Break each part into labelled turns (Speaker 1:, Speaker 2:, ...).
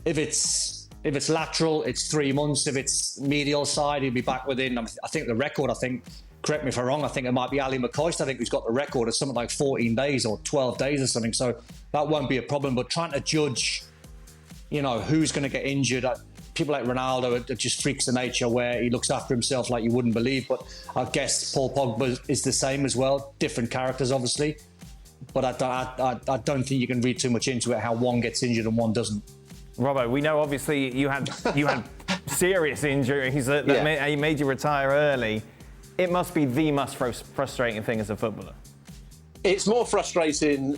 Speaker 1: if it's lateral, it's 3 months. If it's medial side, he'll be back within, I think the record, correct me if I'm wrong, I think it might be Ali McCoist, I think, who's got the record of something like 14 days or 12 days or something. So that won't be a problem. But trying to judge, who's going to get injured, people like Ronaldo are just freaks of nature where he looks after himself like you wouldn't believe. But I guess Paul Pogba is the same as well. Different characters, obviously. But I don't think you can read too much into it, how one gets injured and one doesn't.
Speaker 2: Robbo, we know obviously you had serious injuries that made you retire early. It must be the most frustrating thing as a footballer.
Speaker 3: It's more frustrating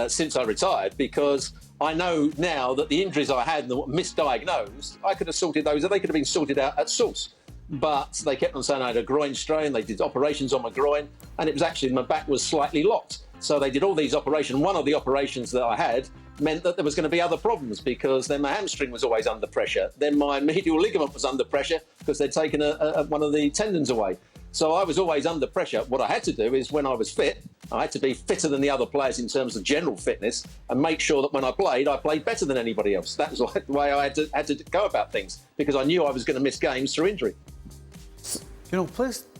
Speaker 3: since I retired, because I know now that the injuries I had and the misdiagnosed, I could have sorted those, they could have been sorted out at source. But they kept on saying I had a groin strain, they did operations on my groin, and it was actually my back was slightly locked. So they did all these operations. One of the operations that I had meant that there was going to be other problems, because then my hamstring was always under pressure. Then my medial ligament was under pressure because they'd taken one of the tendons away. So I was always under pressure. What I had to do is, when I was fit, I had to be fitter than the other players in terms of general fitness, and make sure that when I played better than anybody else. That was the way I had to go about things, because I knew I was going to miss games through injury.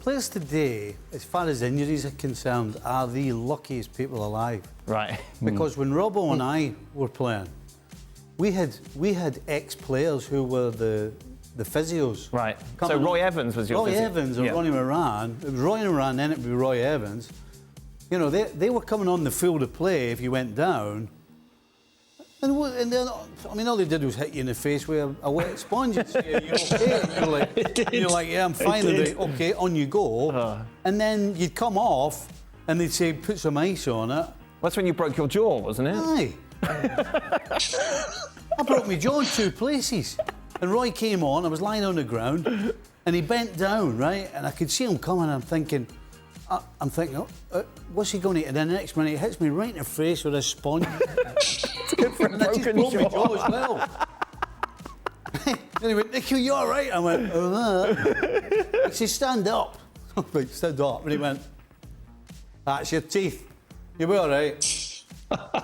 Speaker 4: Players today, as far as injuries are concerned, are the luckiest people alive.
Speaker 2: Right.
Speaker 4: Because when Robbo and I were playing, we had ex-players who were the physios.
Speaker 2: Right. So Roy Evans was your physio?
Speaker 4: Roy Evans or Ronnie Moran. It was Roy Moran, then it would be Roy Evans. They were coming on the field of play if you went down. And all they did was hit you in the face with a wet sponge and say, "Are you okay?" And you're like, "Yeah, I'm fine." And they, "Okay, on you go." And then you'd come off, and they'd say, "Put some ice on it."
Speaker 2: That's when you broke your jaw, wasn't it?
Speaker 4: Aye. I broke my jaw in 2 places. And Roy came on, I was lying on the ground, and he bent down, right? And I could see him coming, and I'm thinking, what's he going to eat? And then the next minute, he hits me right in the face with a sponge.
Speaker 2: It's good for a broken
Speaker 4: jaw. My jaw as well. And he went, "Nicky, you all right?" I went, He said, "Stand up." I stood up, and he went, "That's your teeth. You'll be all right."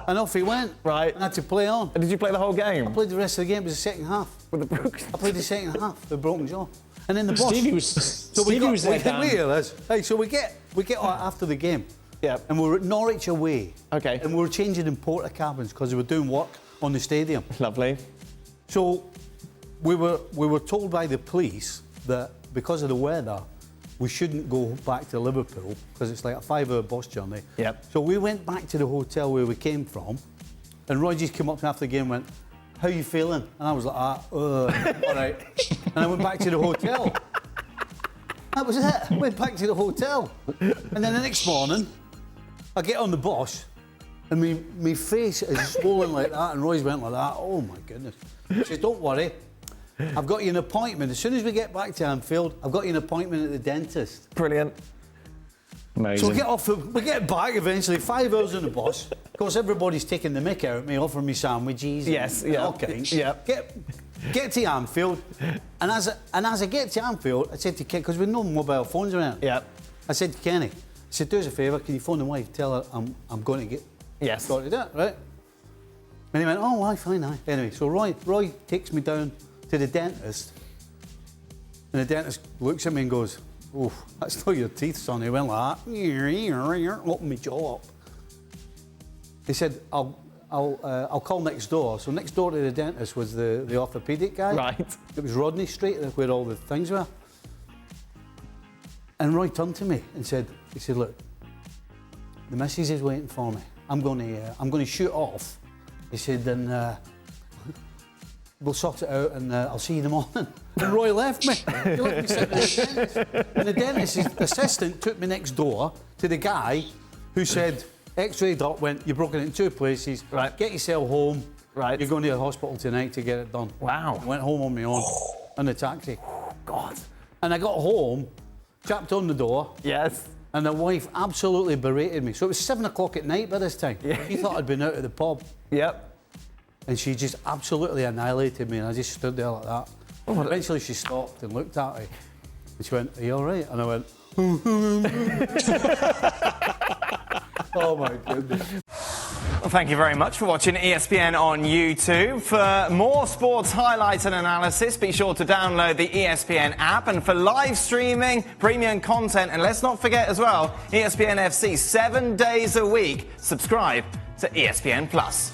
Speaker 4: And off he went.
Speaker 2: Right.
Speaker 4: I had to play on.
Speaker 2: And did you play the whole game?
Speaker 4: I played the rest of the game. It was the second half.
Speaker 2: With the broken?
Speaker 4: I played the second half with a broken jaw. And then the boss.
Speaker 1: Stevie was there, Dan.
Speaker 4: Hey, so we get after the game.
Speaker 2: Yeah.
Speaker 4: And we were at Norwich away.
Speaker 2: Okay.
Speaker 4: And we were changing in porta cabins because they were doing work on the stadium.
Speaker 2: Lovely.
Speaker 4: So we were told by the police that because of the weather, we shouldn't go back to Liverpool because it's like a 5-hour bus journey.
Speaker 2: Yep.
Speaker 4: So we went back to the hotel where we came from, and Roy just came up to me after the game and went, "How you feeling?" And I was like, all right. And I went back to the hotel. That was it. I went back to the hotel. And then the next morning, I get on the bus, and my face is swollen like that, and Roy's went like that. Oh my goodness. He says, "Don't worry. I've got you an appointment. As soon as we get back to Anfield, I've got you an appointment at the dentist."
Speaker 2: Brilliant.
Speaker 1: Amazing.
Speaker 4: So we get back eventually, 5 hours on the bus. Of course, everybody's taking the mick out of me, offering me sandwiches.
Speaker 2: Yes, yeah.
Speaker 4: Okay.
Speaker 2: Yeah.
Speaker 4: Get to Anfield, and as I get to Anfield, I said to Ken, because we no mobile phones around.
Speaker 2: Yeah.
Speaker 4: I said to Kenny, I said, "Do us a favour, can you phone the wife, tell her I'm going to get got to do it, right?" And he went, "Oh, aye, fine, aye." Anyway, so Roy takes me down to the dentist, and the dentist looks at me and goes, "Oh, that's not your teeth, son." He went like that, opened my jaw up. He said, I'll call next door. So next door to the dentist was the orthopaedic guy.
Speaker 2: Right.
Speaker 4: It was Rodney Street, where all the things were. And Roy turned to me and said, "Look, the missus is waiting for me. I'm going to shoot off." He said, "And we'll sort it out, and I'll see you in the morning." And Roy left me. He left me sitting in the dentist. And the dentist's assistant took me next door to the guy who said, X-rayed up, went, "You're broken it in 2 places.
Speaker 2: Right.
Speaker 4: Get yourself home.
Speaker 2: Right.
Speaker 4: You're going to the hospital tonight to get it done."
Speaker 2: Wow.
Speaker 4: I went home on my own in the taxi.
Speaker 2: God.
Speaker 4: And I got home, tapped on the door.
Speaker 2: Yes.
Speaker 4: And the wife absolutely berated me. So it was 7 o'clock at night by this time.
Speaker 2: Yeah.
Speaker 4: She thought I'd been out of the pub.
Speaker 2: Yep.
Speaker 4: And she just absolutely annihilated me, and I just stood there like that. Eventually she stopped and looked at me. And she went, "Are you all right?" And I went, "Oh my goodness."
Speaker 2: Well, thank you very much for watching ESPN on YouTube. For more sports highlights and analysis, be sure to download the ESPN app. And for live streaming, premium content, and let's not forget as well, ESPN FC 7 days a week. Subscribe to ESPN Plus.